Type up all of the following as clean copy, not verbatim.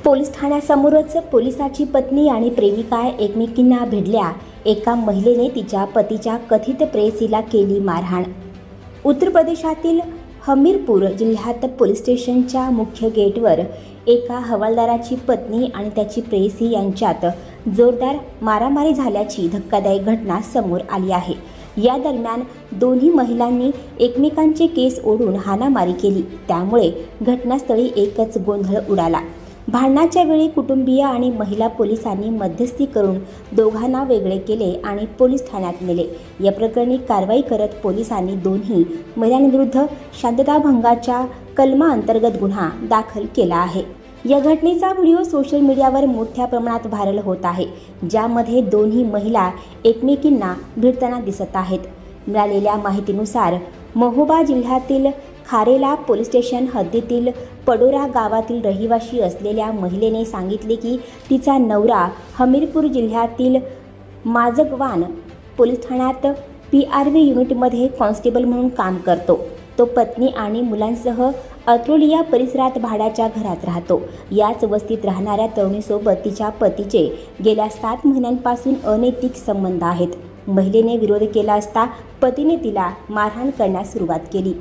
Police ठाण्यासमोरच पोलिसाची पत्नी आणि प्रेमिका एकमेकींना भिडल्या। एका महिलेने तिच्या पतीच्या कथित प्रेयसीला केली मारहाण। उत्तर प्रदेशातील हमीरपूर जिल्ह्यात पोलीस स्टेशनच्या मुख्य गेटवर एका हवालदाराची पत्नी आणि त्याची प्रेयसी यांच्यात जोरदार मारामारी झाल्याची धक्कादायक घटना समोर आली आहे। या दरम्यान दोन्ही महिलांनी एकमेकांचे केस ओढून हाणामारी केली, त्यामुळे घटनास्थळी एकच गोंधळ उडाला। भांडणाच्या वेळी कुटुंबीय आणि महिला पोलिसांनी मध्यस्थी करून दोघांना वेगळे केले आणि पोलीस ठाण्यात नेले। या प्रकरणी कारवाई करत पोलिसांनी दोन्ही महिलांविरुद्ध शांतताभंगाच्या कलमाअंतर्गत गुन्हा दाखल केला आहे। या घटनेचा व्हिडिओ सोशल मीडियावर मोठ्या प्रमाणात व्हायरल होत आहे, ज्यामध्ये दोन्ही महिला एकमेकींना भिडताना दिसत आहेत। मिळालेल्या माहितीनुसार महोबा जिल्ह्यातील खारेला पोलीस स्टेशन हद्दीतील पडोरा गावातील रहिवाशी असलेल्या महिलेने सांगितले की तिचा नवरा हमीरपूर जिल्ह्यातील माजगवान पोलीस ठाण्यात PRV युनिटमध्ये कॉन्स्टेबल म्हणून काम करतो। तो पत्नी आणि मुलांसह अत्रोलिया परिसरात भाड्याच्या घरात राहतो। याच वस्तीत राहणाऱ्या तरुणीसोबत तिच्या पतीचे गेल्या 7 महिन्यांपासून अनैतिक संबंध आहेत। महिलेने विरोध केला असता पतीने तिला मारहाण करण्यास सुरुवात केली।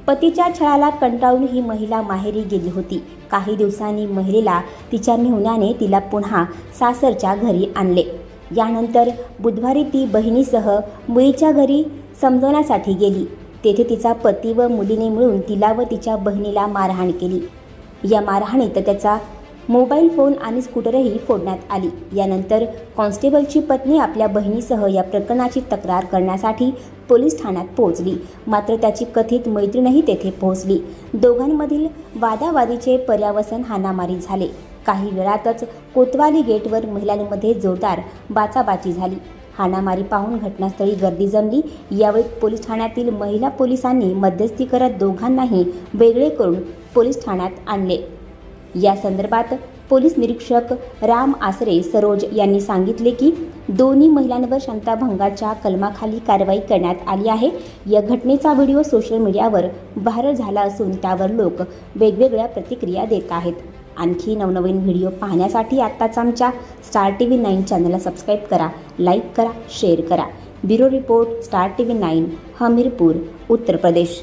पतीच्या छळाला कंटाळून ही महिला माहेरी गेली होती। काही दिवसांनी महिलेला तिच्या मेहुण्याने तिला पुन्हा सासरच्या घरी आणले। यानंतर बुधवारी ती बहिणीसह मुलीच्या घरी समजवण्यासाठी गेली। तेथे तिचा पती व मुलीने मिळून तिला व तिच्या बहिणीला मारहाण केली। या मारहाणीत त्याचा मोबाईल फोन आणि स्कूटरही फोडण्यात आली। यानंतर कॉन्स्टेबलची पत्नी आपल्या बहिणीसह या प्रकरणाची तक्रार करण्यासाठी पोलीस ठाण्यात पोहोचली, मात्र त्याची कथित मैत्रीणही तेथे पोहोचली। दोघांमधील वादावादीचे पर्यावसन हाणामारी झाले। काही वेळातच कोतवाली गेटवर महिलांमध्ये जोरदार बाचाबाची झाली। हाणामारी पाहून घटनास्थळी गर्दी जमली। यावेळी पोलीस ठाण्यातील महिला पोलिसांनी मध्यस्थी करत दोघांनाही वेगळे करून पोलीस ठाण्यात आणले। या संदर्भात पोलीस निरीक्षक राम आसरे सरोज यांनी सांगितले की दोन्ही महिलांवर शांतताभंगाच्या कलमाखाली कारवाई करण्यात आली आहे। या घटनेचा व्हिडिओ सोशल मीडियावर व्हायरल झाला असून त्यावर लोक वेगवेगळ्या प्रतिक्रिया देत आहेत। आणखी नवनवीन व्हिडिओ पाहण्यासाठी आत्ताच आमच्या स्टार TV 9 चॅनलला सबस्क्राईब करा, लाईक करा, शेअर करा। Bureau report, star TV 9, Hamirpur, Uttar Pradesh.